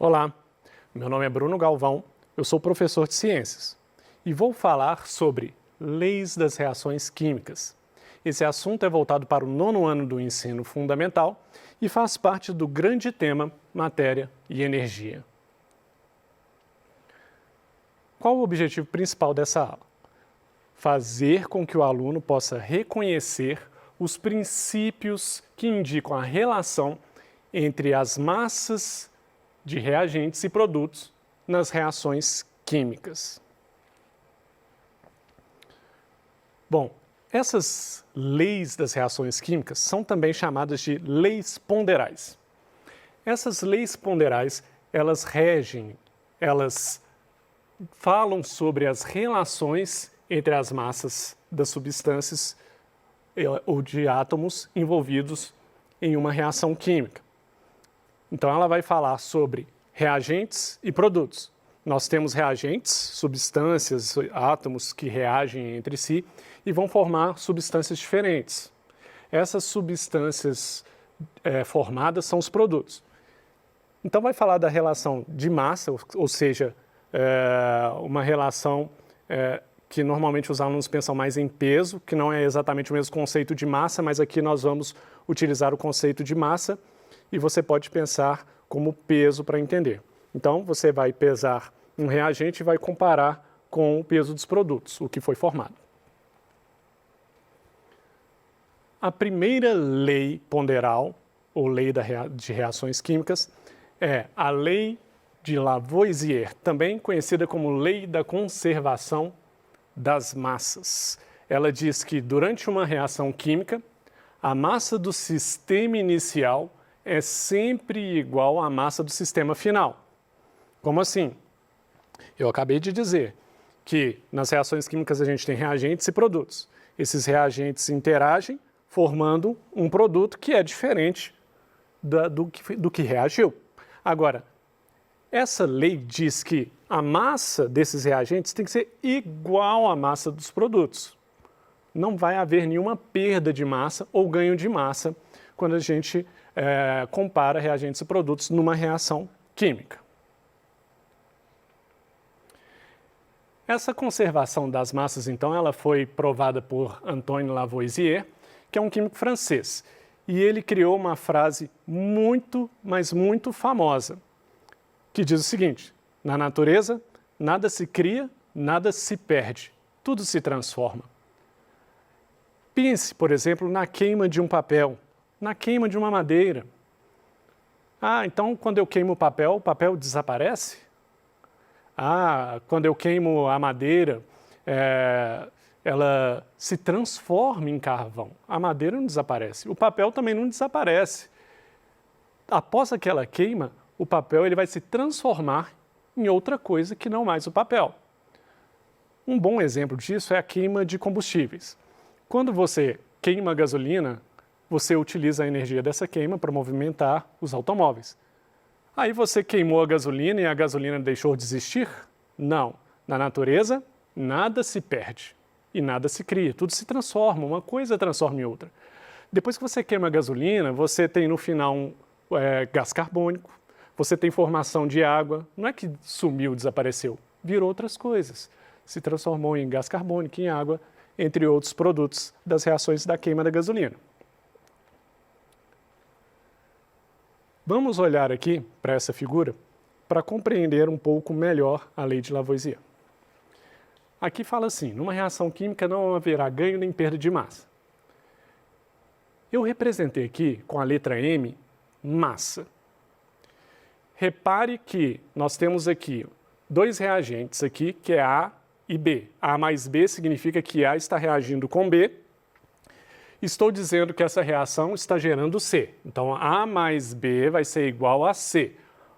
Olá, meu nome é Bruno Galvão, eu sou professor de ciências e vou falar sobre leis das reações químicas. Esse assunto é voltado para o 9º ano do ensino fundamental e faz parte do grande tema matéria e energia. Qual o objetivo principal dessa aula? Fazer com que o aluno possa reconhecer os princípios que indicam a relação entre as massas de reagentes e produtos nas reações químicas. Bom, essas leis das reações químicas são também chamadas de leis ponderais. Essas leis ponderais, elas regem, elas falam sobre as relações entre as massas das substâncias ou de átomos envolvidos em uma reação química. Então, ela vai falar sobre reagentes e produtos. Nós temos reagentes, substâncias, átomos que reagem entre si e vão formar substâncias diferentes. Essas substâncias formadas são os produtos. Então, vai falar da relação de massa, ou seja, uma relação que normalmente os alunos pensam mais em peso, que não é exatamente o mesmo conceito de massa, mas aqui nós vamos utilizar o conceito de massa e você pode pensar como peso para entender. Então, você vai pesar um reagente e vai comparar com o peso dos produtos, o que foi formado. A primeira lei ponderal, ou lei de reações químicas, é a lei de Lavoisier, também conhecida como lei da conservação das massas. Ela diz que durante uma reação química, a massa do sistema inicial é sempre igual à massa do sistema final. Como assim? Eu acabei de dizer que nas reações químicas a gente tem reagentes e produtos. Esses reagentes interagem formando um produto que é diferente do que reagiu. Agora, essa lei diz que a massa desses reagentes tem que ser igual à massa dos produtos. Não vai haver nenhuma perda de massa ou ganho de massa quando a gente compara reagentes e produtos numa reação química. Essa conservação das massas, então, ela foi provada por Antoine Lavoisier, que é um químico francês. E ele criou uma frase muito, mas muito famosa, que diz o seguinte: na natureza, nada se cria, nada se perde, tudo se transforma. Pense, por exemplo, na queima de um papel, na queima de uma madeira. Ah, então quando eu queimo o papel desaparece? Ah, quando eu queimo a madeira, ela se transforma em carvão. A madeira não desaparece, o papel também não desaparece. Após aquela queima, o papel ele vai se transformar em outra coisa que não mais o papel. Um bom exemplo disso é a queima de combustíveis. Quando você queima gasolina, você utiliza a energia dessa queima para movimentar os automóveis. Aí você queimou a gasolina e a gasolina deixou de existir? Não. Na natureza, nada se perde e nada se cria. Tudo se transforma, uma coisa transforma em outra. Depois que você queima a gasolina, você tem no final gás carbônico, você tem formação de água. Não é que sumiu, desapareceu, virou outras coisas. Se transformou em gás carbônico, em água, entre outros produtos das reações da queima da gasolina. Vamos olhar aqui para essa figura para compreender um pouco melhor a lei de Lavoisier. Aqui fala assim: numa reação química não haverá ganho nem perda de massa. Eu representei aqui com a letra M, massa. Repare que nós temos aqui dois reagentes aqui, que é A e B. A mais B significa que A está reagindo com B. Estou dizendo que essa reação está gerando C. Então, A mais B vai ser igual a C.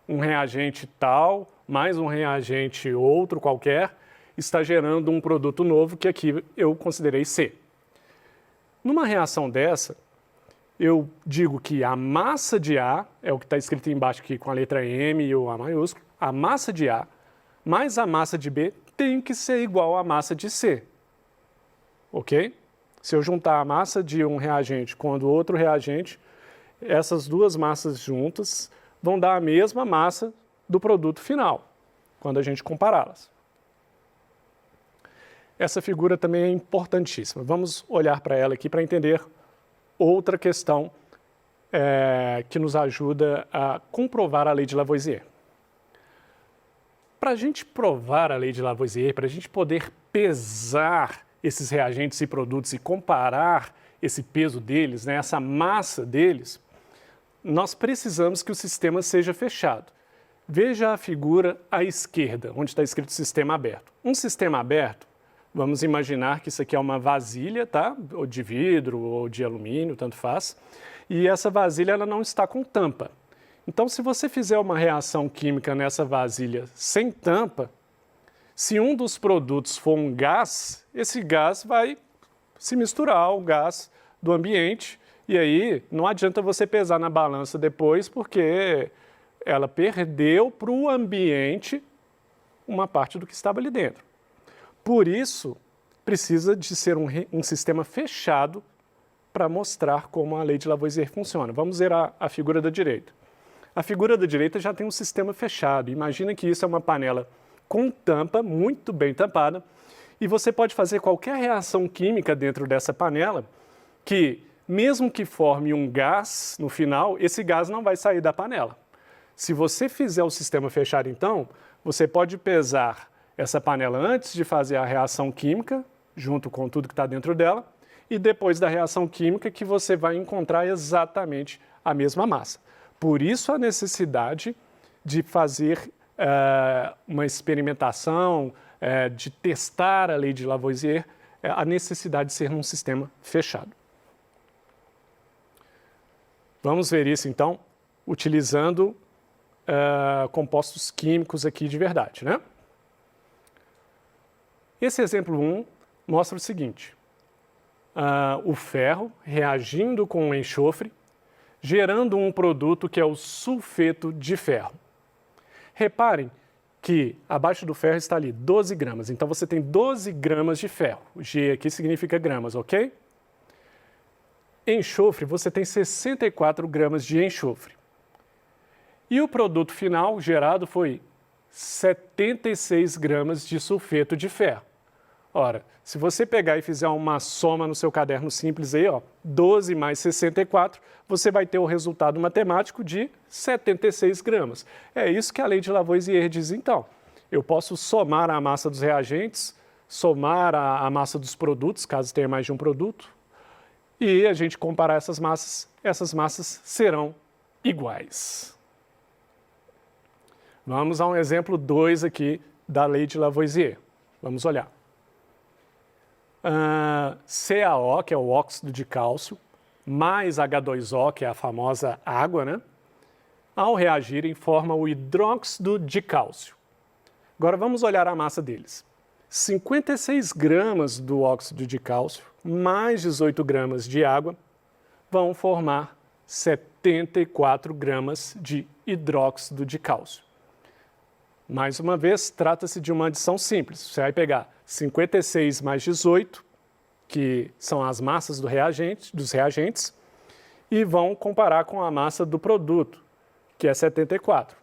Um reagente tal, mais um reagente outro qualquer, está gerando um produto novo que aqui eu considerei C. Numa reação dessa, eu digo que a massa de A, é o que está escrito embaixo aqui com a letra M e o A maiúsculo, a massa de A mais a massa de B tem que ser igual à massa de C. Ok? Se eu juntar a massa de um reagente com a do outro reagente, essas duas massas juntas vão dar a mesma massa do produto final, quando a gente compará-las. Essa figura também é importantíssima. Vamos olhar para ela aqui para entender outra questão que nos ajuda a comprovar a lei de Lavoisier. Para a gente provar a lei de Lavoisier, para a gente poder pesar esses reagentes e produtos e comparar esse peso deles, né, essa massa deles, nós precisamos que o sistema seja fechado. Veja a figura à esquerda, onde está escrito sistema aberto. Um sistema aberto, vamos imaginar que isso aqui é uma vasilha, tá? Ou de vidro ou de alumínio, tanto faz. E essa vasilha ela não está com tampa. Então, se você fizer uma reação química nessa vasilha sem tampa, se um dos produtos for um gás, esse gás vai se misturar ao gás do ambiente e aí não adianta você pesar na balança depois porque ela perdeu para o ambiente uma parte do que estava ali dentro. Por isso, precisa de ser um sistema fechado para mostrar como a lei de Lavoisier funciona. Vamos ver a figura da direita. A figura da direita já tem um sistema fechado. Imagina que isso é uma panela com tampa, muito bem tampada, e você pode fazer qualquer reação química dentro dessa panela que, mesmo que forme um gás no final, esse gás não vai sair da panela. Se você fizer o sistema fechado, então, você pode pesar essa panela antes de fazer a reação química, junto com tudo que está dentro dela, e depois da reação química que você vai encontrar exatamente a mesma massa. Por isso a necessidade de fazer uma experimentação, de testar a lei de Lavoisier, a necessidade de ser num sistema fechado. Vamos ver isso então, utilizando compostos químicos aqui de verdade, né? Esse exemplo 1 mostra o seguinte, o ferro reagindo com o enxofre, gerando um produto que é o sulfeto de ferro. Reparem que abaixo do ferro está ali 12 gramas, então você tem 12 gramas de ferro. O G aqui significa gramas, ok? Enxofre, você tem 64 gramas de enxofre. E o produto final gerado foi 76 gramas de sulfeto de ferro. Ora, se você pegar e fizer uma soma no seu caderno simples aí, ó, 12 mais 64, você vai ter o resultado matemático de 76 gramas. É isso que a lei de Lavoisier diz então. Eu posso somar a massa dos reagentes, somar a massa dos produtos, caso tenha mais de um produto, e a gente comparar essas massas serão iguais. Vamos a um exemplo 2 aqui da lei de Lavoisier. Vamos olhar. CaO, que é o óxido de cálcio, mais H2O, que é a famosa água, né? Ao reagirem, formam o hidróxido de cálcio. Agora vamos olhar a massa deles. 56 gramas do óxido de cálcio, mais 18 gramas de água, vão formar 74 gramas de hidróxido de cálcio. Mais uma vez, trata-se de uma adição simples. Você vai pegar 56 mais 18, que são as massas dos reagentes, e vão comparar com a massa do produto, que é 74.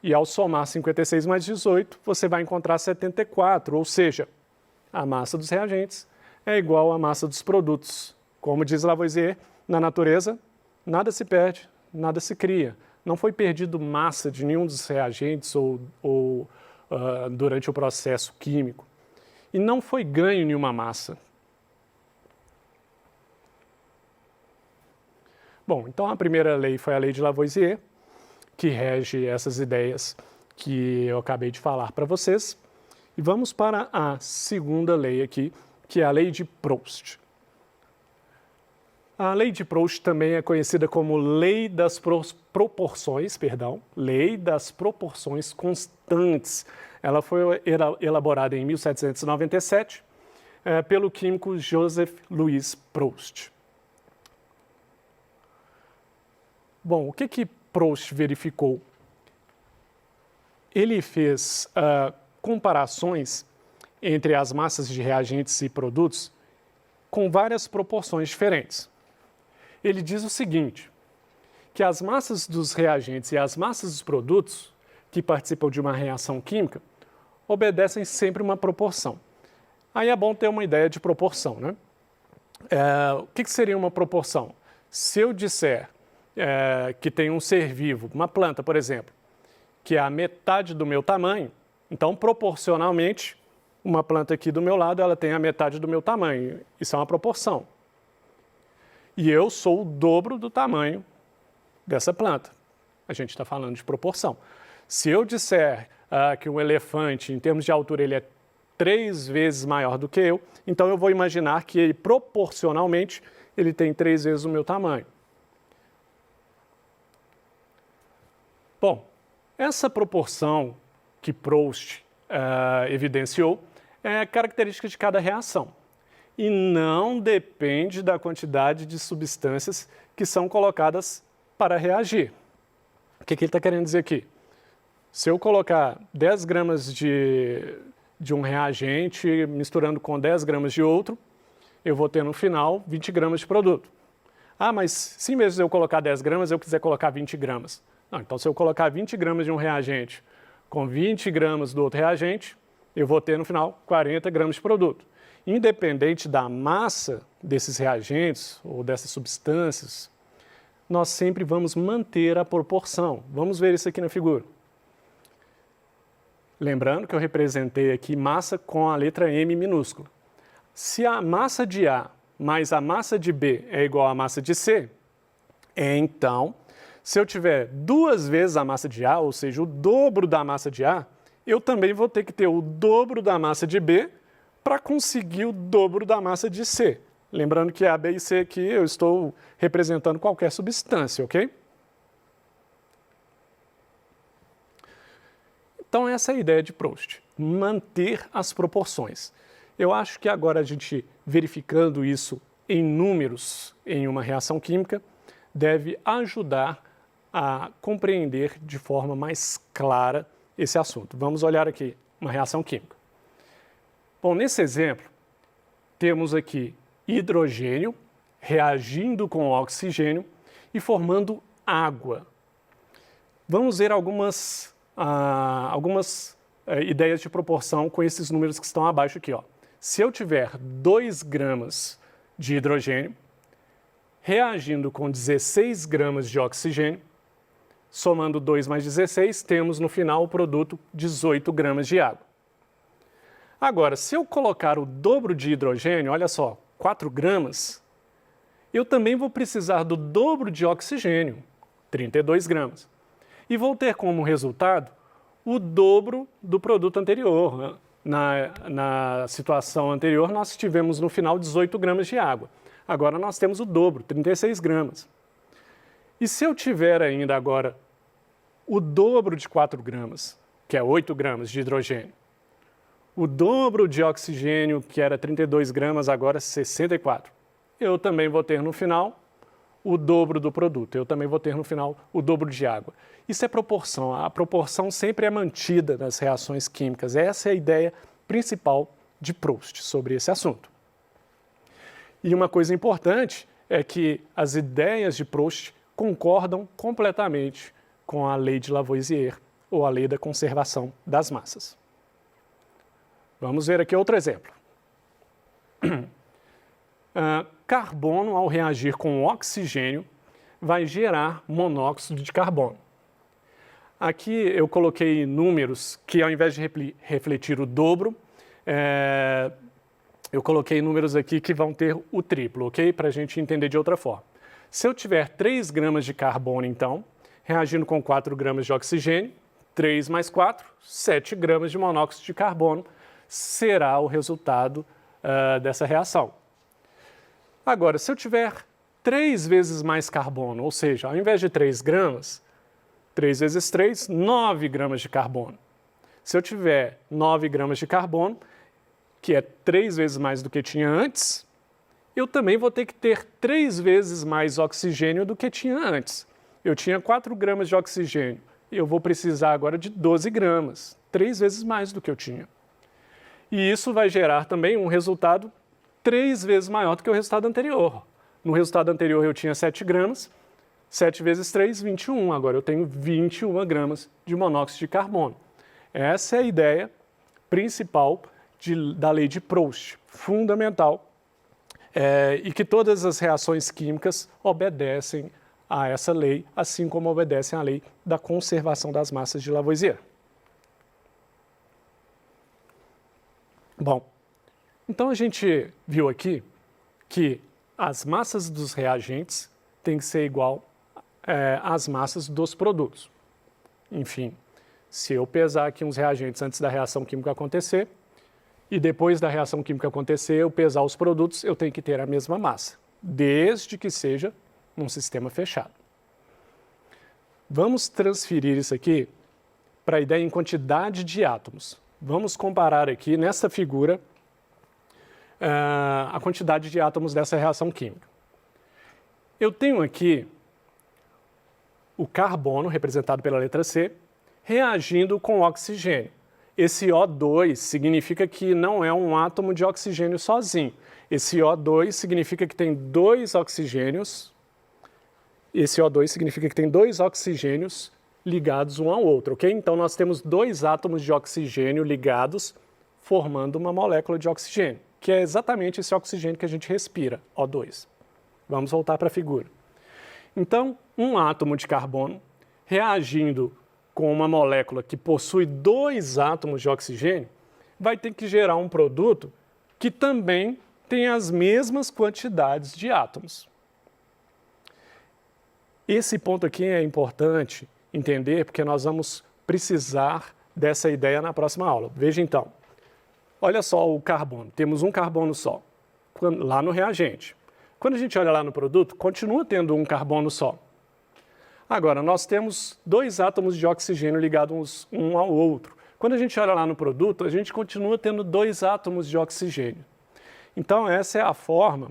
E ao somar 56 mais 18, você vai encontrar 74, ou seja, a massa dos reagentes é igual à massa dos produtos. Como diz Lavoisier, na natureza, nada se perde, nada se cria. Não foi perdido massa de nenhum dos reagentes ou durante o processo químico. E não foi ganho nenhuma massa. Bom, então a primeira lei foi a lei de Lavoisier, que rege essas ideias que eu acabei de falar para vocês. E vamos para a segunda lei aqui, que é a lei de Proust. A lei de Proust também é conhecida como lei das proporções, lei das proporções constantes. Ela foi elaborada em 1797 pelo químico Joseph Louis Proust. Bom, o que Proust verificou? Ele fez comparações entre as massas de reagentes e produtos com várias proporções diferentes. Ele diz o seguinte, que as massas dos reagentes e as massas dos produtos que participam de uma reação química obedecem sempre uma proporção. Aí é bom ter uma ideia de proporção, né? O que seria uma proporção? Se eu disser que tem um ser vivo, uma planta, por exemplo, que é a metade do meu tamanho, então, proporcionalmente, uma planta aqui do meu lado, ela tem a metade do meu tamanho. Isso é uma proporção. E eu sou o dobro do tamanho dessa planta. A gente está falando de proporção. Se eu disser que um elefante, em termos de altura, ele é 3 vezes maior do que eu, então eu vou imaginar que ele, proporcionalmente, ele tem 3 vezes o meu tamanho. Bom, essa proporção que Proust evidenciou é característica de cada reação e não depende da quantidade de substâncias que são colocadas para reagir. O que ele está querendo dizer aqui? Se eu colocar 10 gramas de um reagente misturando com 10 gramas de outro, eu vou ter no final 20 gramas de produto. Ah, mas se mesmo eu colocar 10 gramas, eu quiser colocar 20 gramas. Não, então se eu colocar 20 gramas de um reagente com 20 gramas do outro reagente, eu vou ter no final 40 gramas de produto. Independente da massa desses reagentes ou dessas substâncias, nós sempre vamos manter a proporção. Vamos ver isso aqui na figura. Lembrando que eu representei aqui massa com a letra M minúscula. Se a massa de A mais a massa de B é igual à massa de C, então, se eu tiver 2 vezes a massa de A, ou seja, o dobro da massa de A, eu também vou ter que ter o dobro da massa de B para conseguir o dobro da massa de C. Lembrando que A, B e C aqui eu estou representando qualquer substância, ok? Então essa é a ideia de Proust, manter as proporções. Eu acho que agora a gente, verificando isso em números em uma reação química, deve ajudar a compreender de forma mais clara esse assunto. Vamos olhar aqui uma reação química. Bom, nesse exemplo, temos aqui hidrogênio reagindo com oxigênio e formando água. Vamos ver algumas ideias de proporção com esses números que estão abaixo aqui. Ó. Se eu tiver 2 gramas de hidrogênio reagindo com 16 gramas de oxigênio, somando 2 mais 16, temos no final o produto 18 gramas de água. Agora, se eu colocar o dobro de hidrogênio, olha só, 4 gramas, eu também vou precisar do dobro de oxigênio, 32 gramas. E vou ter como resultado o dobro do produto anterior. Na situação anterior, nós tivemos no final 18 gramas de água. Agora nós temos o dobro, 36 gramas. E se eu tiver ainda agora o dobro de 4 gramas, que é 8 gramas de hidrogênio, o dobro de oxigênio, que era 32 gramas, agora 64, eu também vou ter no final o dobro do produto, eu também vou ter no final o dobro de água. Isso é proporção, a proporção sempre é mantida nas reações químicas. Essa é a ideia principal de Proust sobre esse assunto. E uma coisa importante é que as ideias de Proust concordam completamente com a lei de Lavoisier, ou a lei da conservação das massas. Vamos ver aqui outro exemplo. Carbono, ao reagir com oxigênio, vai gerar monóxido de carbono. Aqui eu coloquei números que, ao invés de refletir o dobro, eu coloquei números aqui que vão ter o triplo, ok? Para a gente entender de outra forma. Se eu tiver 3 gramas de carbono, então, reagindo com 4 gramas de oxigênio, 3 mais 4, 7 gramas de monóxido de carbono será o resultado dessa reação. Agora, se eu tiver 3 vezes mais carbono, ou seja, ao invés de 3 gramas, 3 vezes 3, 9 gramas de carbono. Se eu tiver 9 gramas de carbono, que é 3 vezes mais do que tinha antes, eu também vou ter que ter 3 vezes mais oxigênio do que tinha antes. Eu tinha 4 gramas de oxigênio, eu vou precisar agora de 12 gramas, 3 vezes mais do que eu tinha. E isso vai gerar também um resultado 3 vezes maior do que o resultado anterior. No resultado anterior eu tinha 7 gramas, 7 vezes 3, 21. Agora eu tenho 21 gramas de monóxido de carbono. Essa é a ideia principal da lei de Proust, fundamental, e que todas as reações químicas obedecem a essa lei, assim como obedecem à lei da conservação das massas de Lavoisier. Bom, então a gente viu aqui que as massas dos reagentes têm que ser igual às massas dos produtos. Enfim, se eu pesar aqui uns reagentes antes da reação química acontecer, e depois da reação química acontecer, eu pesar os produtos, eu tenho que ter a mesma massa, desde que seja num sistema fechado. Vamos transferir isso aqui para a ideia em quantidade de átomos. Vamos comparar aqui nessa figura a quantidade de átomos dessa reação química. Eu tenho aqui o carbono, representado pela letra C, reagindo com o oxigênio. Esse O2 significa que não é um átomo de oxigênio sozinho. Esse O2 significa que tem dois oxigênios. Esse O2 significa que tem dois oxigênios ligados um ao outro, ok? Então nós temos dois átomos de oxigênio ligados, formando uma molécula de oxigênio, que é exatamente esse oxigênio que a gente respira, O2. Vamos voltar para a figura. Então, um átomo de carbono reagindo com uma molécula que possui dois átomos de oxigênio, vai ter que gerar um produto que também tem as mesmas quantidades de átomos. Esse ponto aqui é importante entender, porque nós vamos precisar dessa ideia na próxima aula. Veja então, olha só o carbono, temos um carbono só, lá no reagente. Quando a gente olha lá no produto, continua tendo um carbono só. Agora, nós temos dois átomos de oxigênio ligados um ao outro. Quando a gente olha lá no produto, a gente continua tendo dois átomos de oxigênio. Então, essa é a forma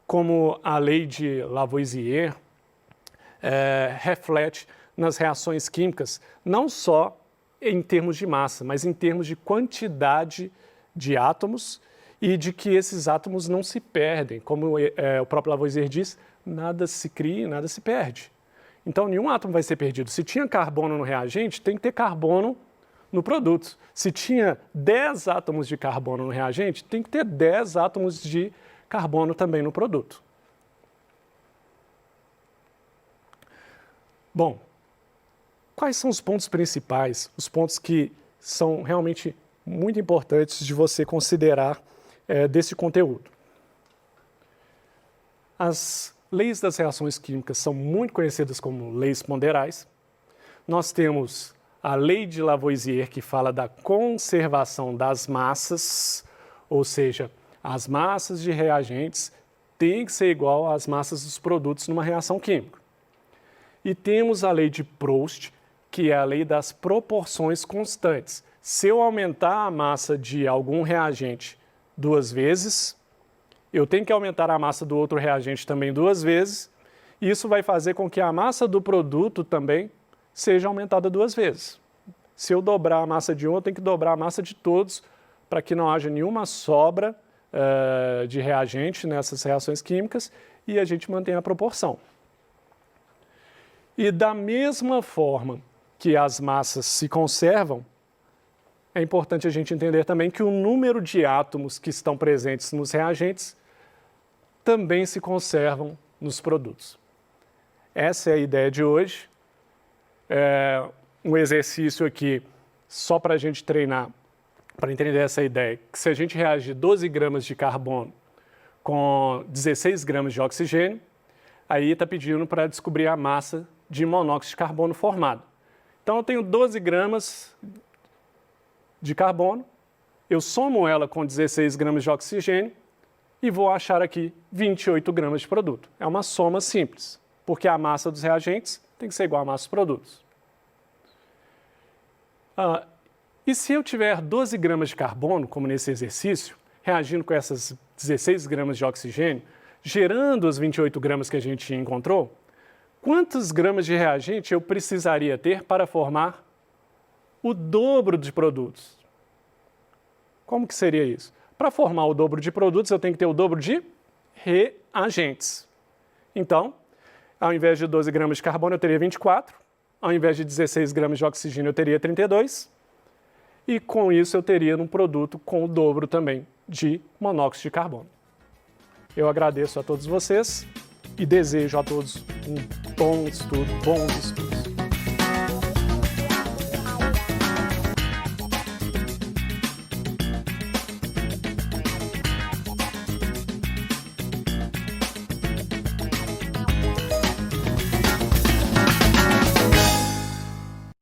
como a lei de Lavoisier reflete nas reações químicas, não só em termos de massa, mas em termos de quantidade de átomos e de que esses átomos não se perdem. Como o próprio Lavoisier diz, nada se cria e nada se perde. Então, nenhum átomo vai ser perdido. Se tinha carbono no reagente, tem que ter carbono no produto. Se tinha 10 átomos de carbono no reagente, tem que ter 10 átomos de carbono também no produto. Bom, quais são os pontos principais, os pontos que são realmente muito importantes de você considerar desse conteúdo? As leis das reações químicas são muito conhecidas como leis ponderais. Nós temos a lei de Lavoisier, que fala da conservação das massas, ou seja, as massas de reagentes têm que ser igual às massas dos produtos numa reação química. E temos a lei de Proust, que é a lei das proporções constantes. Se eu aumentar a massa de algum reagente 2 vezes, eu tenho que aumentar a massa do outro reagente também 2 vezes, e isso vai fazer com que a massa do produto também seja aumentada 2 vezes. Se eu dobrar a massa de um, eu tenho que dobrar a massa de todos, para que não haja nenhuma sobra de reagente nessas reações químicas, e a gente mantenha a proporção. E da mesma forma que as massas se conservam, é importante a gente entender também que o número de átomos que estão presentes nos reagentes também se conservam nos produtos. Essa é a ideia de hoje. Um exercício aqui só para a gente treinar, para entender essa ideia, que se a gente reagir 12 gramas de carbono com 16 gramas de oxigênio, aí está pedindo para descobrir a massa de monóxido de carbono formado. Então, eu tenho 12 gramas de carbono, eu somo ela com 16 gramas de oxigênio e vou achar aqui 28 gramas de produto. É uma soma simples, porque a massa dos reagentes tem que ser igual à massa dos produtos. E se eu tiver 12 gramas de carbono, como nesse exercício, reagindo com essas 16 gramas de oxigênio, gerando as 28 gramas que a gente encontrou, quantos gramas de reagente eu precisaria ter para formar o dobro de produtos? Como que seria isso? Para formar o dobro de produtos, eu tenho que ter o dobro de reagentes. Então, Ao invés de 12 gramas de carbono, eu teria 24. Ao invés de 16 gramas de oxigênio, eu teria 32. E com isso eu teria um produto com o dobro também de monóxido de carbono. Eu agradeço a todos vocês e desejo a todos um bom estudo, bons estudos.